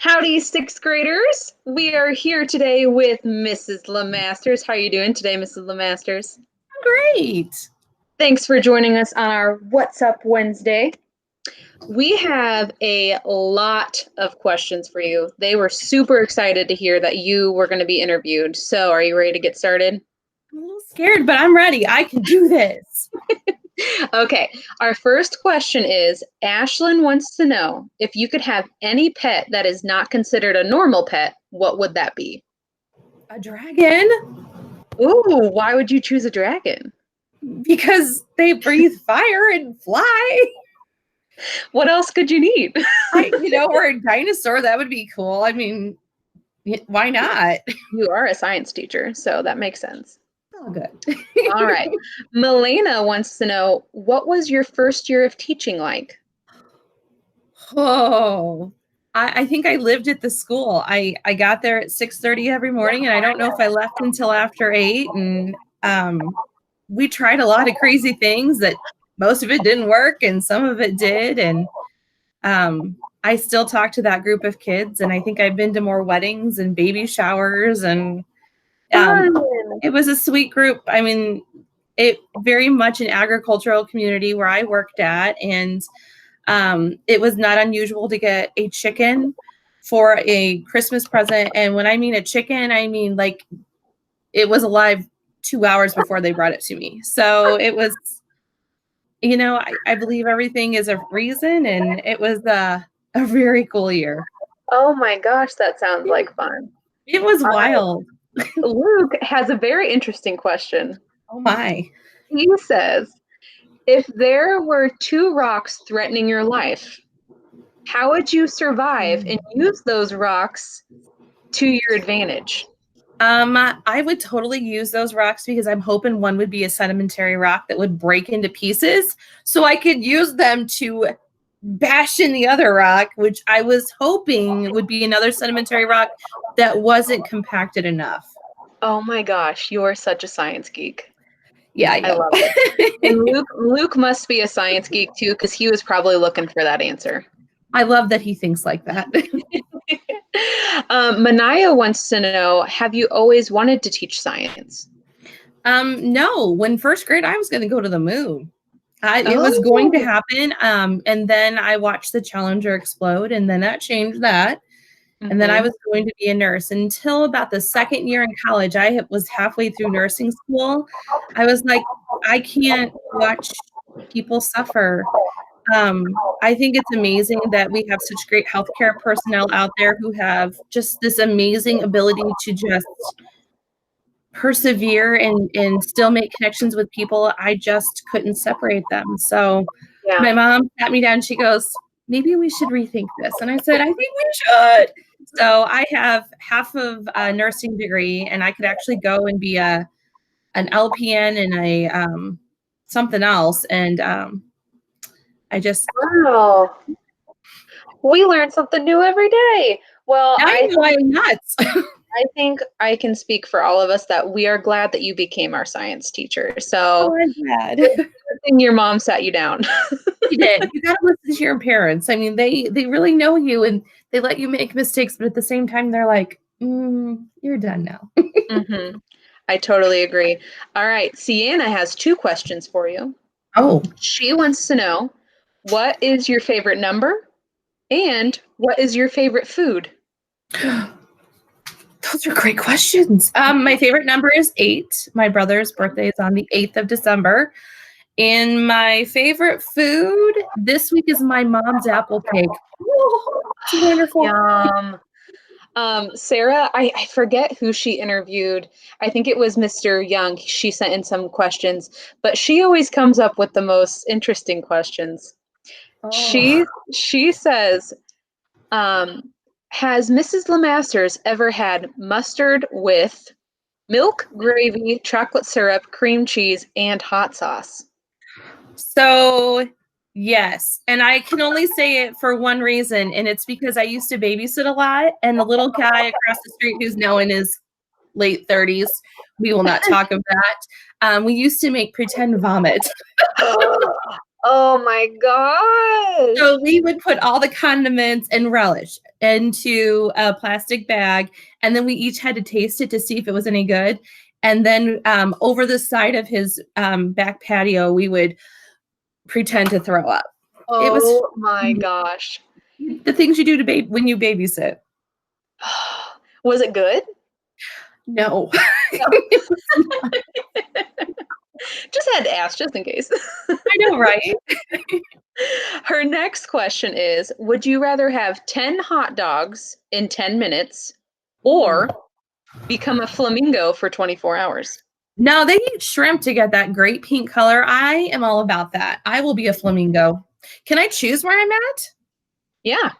Howdy, sixth graders. We are here today with Mrs. LeMasters. How are you doing today, Mrs. LeMasters? Great. Thanks for joining us on our What's Up Wednesday. We have a lot of questions for you. They were super excited to hear that you were going to be interviewed. So are you ready to get started? I'm a little scared, but I'm ready. I can do this. Okay, our first question is, Ashlyn wants to know, if you could have any pet that is not considered a normal pet, what would that be? A dragon? Ooh, why would you choose a dragon? Because they breathe fire and fly. What else could you need? Or a dinosaur, that would be cool. I mean, why not? You are a science teacher, so that makes sense. Oh, good. All right. Milena wants to know, what was your first year of teaching like? Oh, I think I lived at the school. I got there at 6:30 every morning, and I don't know if I left until after 8. And we tried a lot of crazy things that most of it didn't work, and some of it did. And I still talk to that group of kids, and I think I've been to more weddings and baby showers, and it was a sweet group. I mean, it very much an agricultural community where I worked at, and it was not unusual to get a chicken for a Christmas present. And when I mean a chicken, I mean like it was alive 2 hours before they brought it to me. So it was, I believe everything is a reason, and it was a very cool year. Oh my gosh, that sounds like fun. It was wild. Luke has a very interesting question. Oh my. He says, if there were two rocks threatening your life, how would you survive and use those rocks to your advantage? I would totally use those rocks because I'm hoping one would be a sedimentary rock that would break into pieces so I could use them to bash in the other rock, which I was hoping would be another sedimentary rock that wasn't compacted enough. Oh my gosh, you're such a science geek. Yeah, I love it. And Luke must be a science geek too, because he was probably looking for that answer. I love that he thinks like that. Manaya wants to know, have you always wanted to teach science? No, when first grade, I was going to go to the moon. It was going to happen. And then I watched the Challenger explode, and then that changed that. Mm-hmm. And then I was going to be a nurse until about the second year in college. I was halfway through nursing school. I was like, I can't watch people suffer. I think it's amazing that we have such great healthcare personnel out there who have just this amazing ability to just persevere and still make connections with people. I just couldn't separate them. So my mom sat me down. She goes, maybe we should rethink this. And I said, I think we should. So I have half of a nursing degree, and I could actually go and be an LPN and a something else. And I just wow. We learn something new every day. Well, I know I'm nuts. I think I can speak for all of us that we are glad that you became our science teacher. So I'm glad. Good thing your mom sat you down. She did. You got to listen to your parents. I mean, they really know you, and they let you make mistakes, but at the same time, they're like, you're done now. Mm-hmm. I totally agree. All right. Sienna has two questions for you. Oh. She wants to know, what is your favorite number and what is your favorite food? Those are great questions. My favorite number is 8. My brother's birthday is on the 8th of December. And my favorite food this week is my mom's apple cake. Oh, it's wonderful. Yum. Sarah, I forget who she interviewed. I think it was Mr. Young. She sent in some questions, but she always comes up with the most interesting questions. Oh. She says, has Mrs. LeMasters ever had mustard with milk, gravy, chocolate syrup, cream cheese, and hot sauce? So, yes. And I can only say it for one reason, and it's because I used to babysit a lot, and the little guy across the street who's now in his late 30s, we will not talk of that. We used to make pretend vomit. Oh my gosh. So we would put all the condiments and relish into a plastic bag, and then we each had to taste it to see if it was any good. And then over the side of his back patio, we would pretend to throw up. It was Oh my gosh. the things you do to when you babysit. Was it good? No. Just had to ask, just in case. I know, right? Her next question is, would you rather have 10 hot dogs in 10 minutes or become a flamingo for 24 hours? No, they eat shrimp to get that great pink color. I am all about that. I will be a flamingo. Can I choose where I'm at? Yeah,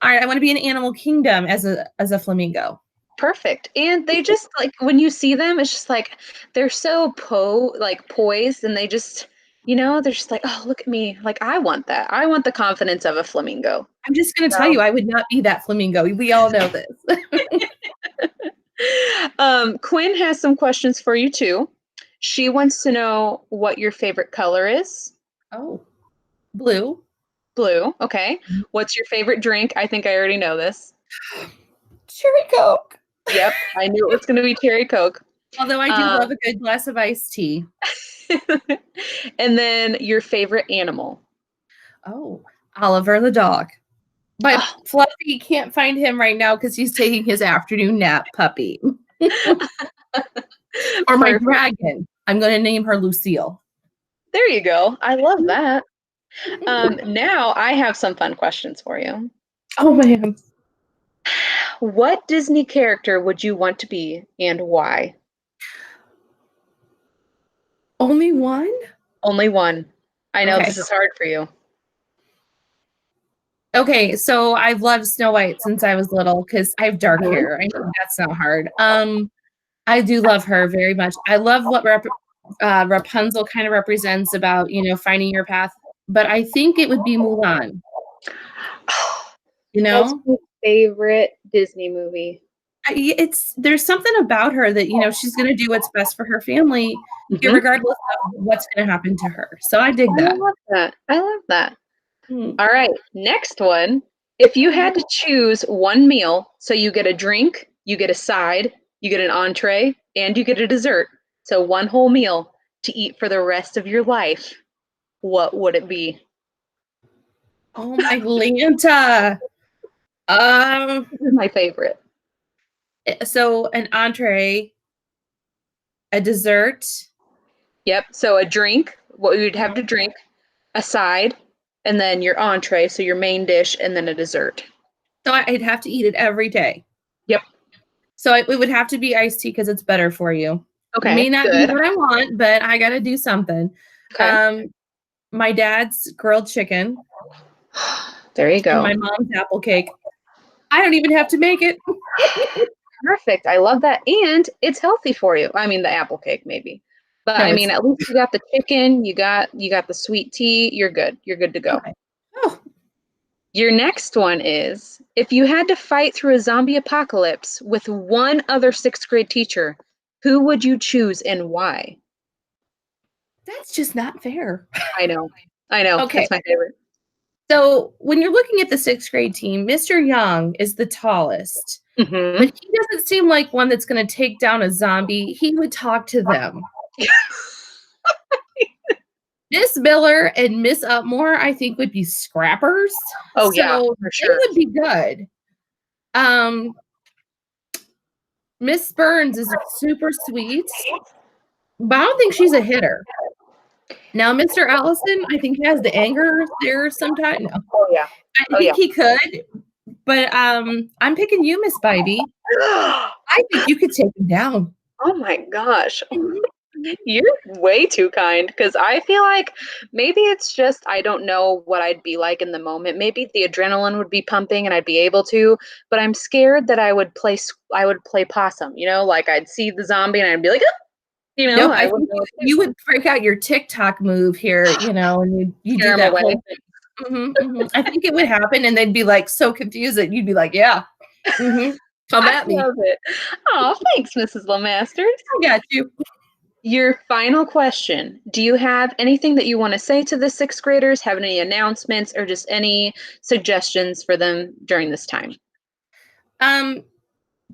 All right, I want to be in Animal Kingdom as a flamingo. perfect. And they just like when you see them, it's just like they're so poised and they just, they're just like, oh, look at me. Like I want that. I want the confidence of a flamingo. I'm just going to tell So, you, I would not be that flamingo. We all know this. Quinn has some questions for you too. She wants to know what your favorite color is. Oh, blue. Blue. Okay. What's your favorite drink? I think I already know this. Cherry Coke. Yep. I knew it was going to be cherry Coke. Although I do love a good glass of iced tea. And then your favorite animal. Oh, Oliver the dog. But Fluffy can't find him right now because he's taking his afternoon nap, puppy. Or my dragon. I'm going to name her Lucille. There you go. I love that. Now I have some fun questions for you. Oh, man. What Disney character would you want to be and why? Only one? Only one. I know Okay. this is hard for you. Okay, so I've loved Snow White since I was little because I have dark hair. I know that's not hard. I do love her very much. I love what Rapunzel kind of represents about, finding your path. But I think it would be Mulan. That's my favorite Disney movie. There's something about her that, she's going to do what's best for her family, regardless of what's going to happen to her. So I dig that. I love that. All right, next one. If you had to choose one meal, so you get a drink, you get a side, you get an entree, and you get a dessert. So one whole meal to eat for the rest of your life. What would it be? Oh my Lanta. This is my favorite. So an entree, a dessert. Yep. So a drink, what you'd have to drink, a side, and then your entree, so your main dish, and then a dessert. So I'd have to eat it every day. Yep. So it would have to be iced tea because it's better for you. Okay. May not be what I want, but I got to do something. Okay. My dad's grilled chicken. There you go. And my mom's apple cake. I don't even have to make it. Perfect. I love that. And it's healthy for you. I mean, the apple cake maybe. But no, I mean, at least you got the chicken, you got the sweet tea, you're good. You're good to go. Okay. Oh. Your next one is, if you had to fight through a zombie apocalypse with one other 6th grade teacher, who would you choose and why? That's just not fair. I know. Okay. That's my favorite. So when you're looking at the 6th grade team, Mr. Young is the tallest, but he doesn't seem like one that's going to take down a zombie. He would talk to them. Miss Miller and Miss Upmore, I think, would be scrappers. Oh, yeah, for sure. They would be good. Miss Burns is super sweet, but I don't think she's a hitter. Now, Mr. Allison, I think he has the anger there sometimes. No. Oh, yeah. I think he could, but I'm picking you, Miss Bybee. I think you could take him down. Oh, my gosh. You're way too kind, because I feel like maybe it's just I don't know what I'd be like in the moment. Maybe the adrenaline would be pumping and I'd be able to, but I'm scared that I would play possum, like I'd see the zombie and I'd be like, oh! Nope, I think you would break out your TikTok move here, and you do that whole thing. I think it would happen, and they'd be like so confused that you'd be like, yeah. Come at me. I love it. Oh, thanks, Mrs. LeMasters. I got you. Your final question. Do you have anything that you want to say to the sixth graders? Have any announcements or just any suggestions for them during this time? Um,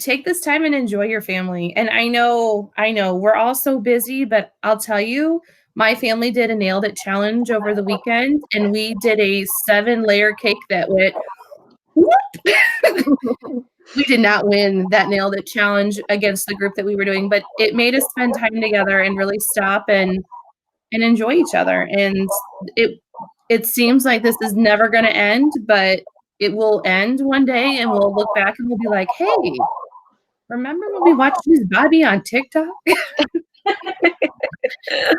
take this time and enjoy your family. And I know we're all so busy, but I'll tell you, my family did a nailed it challenge over the weekend and we did a 7-layer cake that went whoop. We did not win that nailed it challenge against the group that we were doing, but it made us spend time together and really stop and enjoy each other. And it it seems like this is never going to end, but it will end one day and we'll look back and we'll be like, "Hey, remember when we watched Miss Bobby on TikTok?"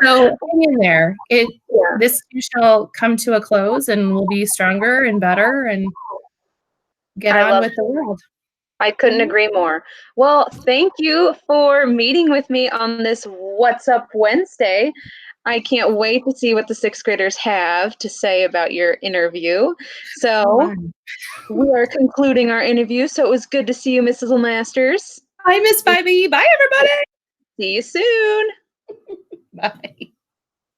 So hang in there. It Yeah, This too shall come to a close and we'll be stronger and better and get I on love with the world. I couldn't Mhm. agree more. Well, thank you for meeting with me on this What's Up Wednesday. I can't wait to see what the sixth graders have to say about your interview. So So, we are concluding our interview. So, it was good to see you, Mrs. LeMasters. Hi, Miss Bobby. Bye, everybody. See you soon. Bye.